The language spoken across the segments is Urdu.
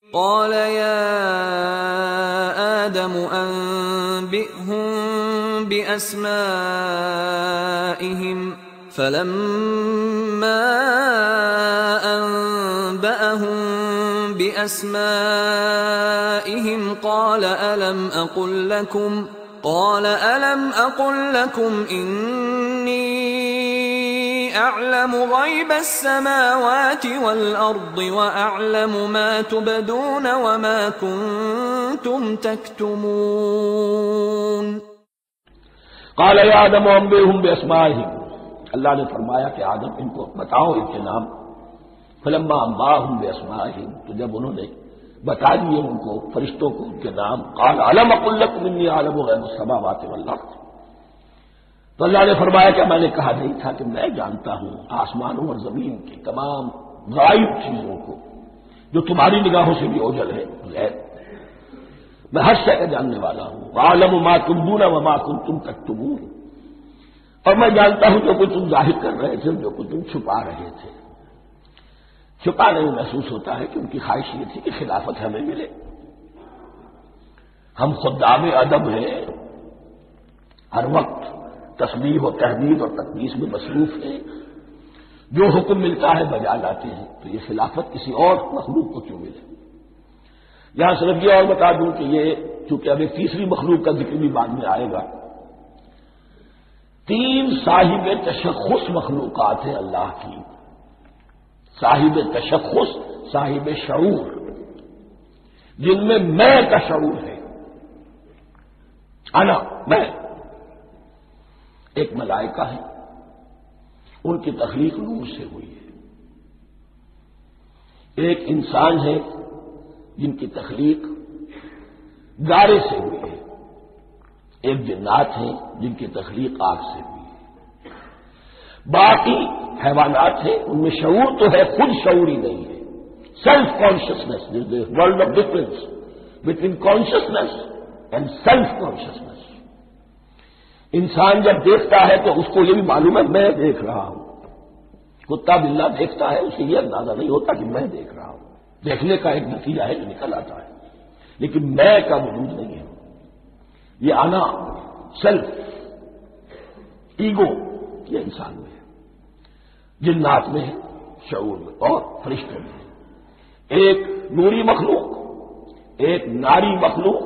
قال يا آدم أنبئهم بأسمائهم فلما أنبأهم بأسمائهم قال ألم أقل لكم إني أعلم غيب السماوات والأرض وأعلم ما تبدون وما كنتم تكتمون قال يا آدم أنبئهم بأسمائهم، اللہ نے فرمایا کہ آدم ان کو بتاؤ ان کے نام. فلما انباهم بأسمائهم، تو جب انہوں نے بتا دیے ان کو فرشتوں کو ان کے نام، قال ألم أقل لكم إني أعلم غيب السماوات والأرض، تو اللہ نے فرمایا کہ میں نے کہا نہیں تھا کہ میں جانتا ہوں آسمانوں اور زمین کی تمام غائب چیزوں کو جو تمہاری نگاہوں سے بھی اوجھل ہے غیب، میں ہر شے کا جاننے والا ہوں. وَأَعْلَمُ مَا تُبْدُونَ وَمَا كُنتُمْ تَكْتُمُونَ، اور میں جانتا ہوں جو کچھ تم ظاہر کر رہے تھے، جو کچھ تم چھپا رہے تھے. چھپانے میں محسوس ہوتا ہے کہ ان کی خواہش یہ تھی کہ خلافت ہمیں ملے. ہم خدام ادب ہیں، ہر وقت تسبیح و تحمید اور تقدیس میں مصروف ہیں، جو حکم ملتا ہے بجا لاتے ہیں، تو یہ خلافت کسی اور مخلوق کو کیوں ملے. یہاں صرف یہ اور بتا دوں کہ یہ چونکہ اب ایک تیسری مخلوق کا ذکر بھی بعد میں آئے گا، 3 صاحب تشخص مخلوقات ہیں اللہ کی، صاحب تشخص، صاحب شعور، جن میں میں کا شعور ہے، انا میں. ایک ملائکہ ہے، ان کی تخلیق نور سے ہوئی ہے. ایک انسان ہے جن کی تخلیق گارے سے ہوئی ہے. ایک جنات ہیں جن کی تخلیق آگ سے ہوئی ہے. باقی حیوانات ہیں، ان میں شعور تو ہے، خود شعور ہی نہیں ہے. Self consciousness, world of difference between consciousness and self consciousness. انسان جب دیکھتا ہے تو اس کو یہ بھی معلوم ہے میں دیکھ رہا ہوں. کتا بلا دیکھتا ہے، اسے یہ اندازہ نہیں ہوتا کہ میں دیکھ رہا ہوں. دیکھنے کا ایک نتیجہ ہے جو نکل آتا ہے، لیکن میں کا وجود نہیں ہے. یہ انا، سیلف، ایگو، یہ انسان میں ہے، جنات میں ہے، شعور میں اور فرشتوں میں ہے. ایک نوری مخلوق، ایک ناری مخلوق،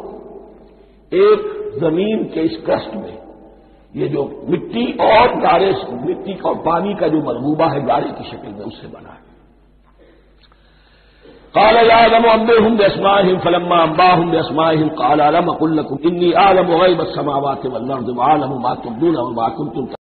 ایک زمین کے اس کرسٹ میں یہ جو مٹی اور گارے، مٹی اور پانی کا جو مرغوبہ ہے گارے کی شکل میں، اس سے بنا ہے. قال يا آدم أنبئهم بأسمائهم فلما أنبأهم بأسمائهم قال ألم أقل لكم إني أعلم غيب السماوات والأرض وأعلم ما تبدون وما كنتم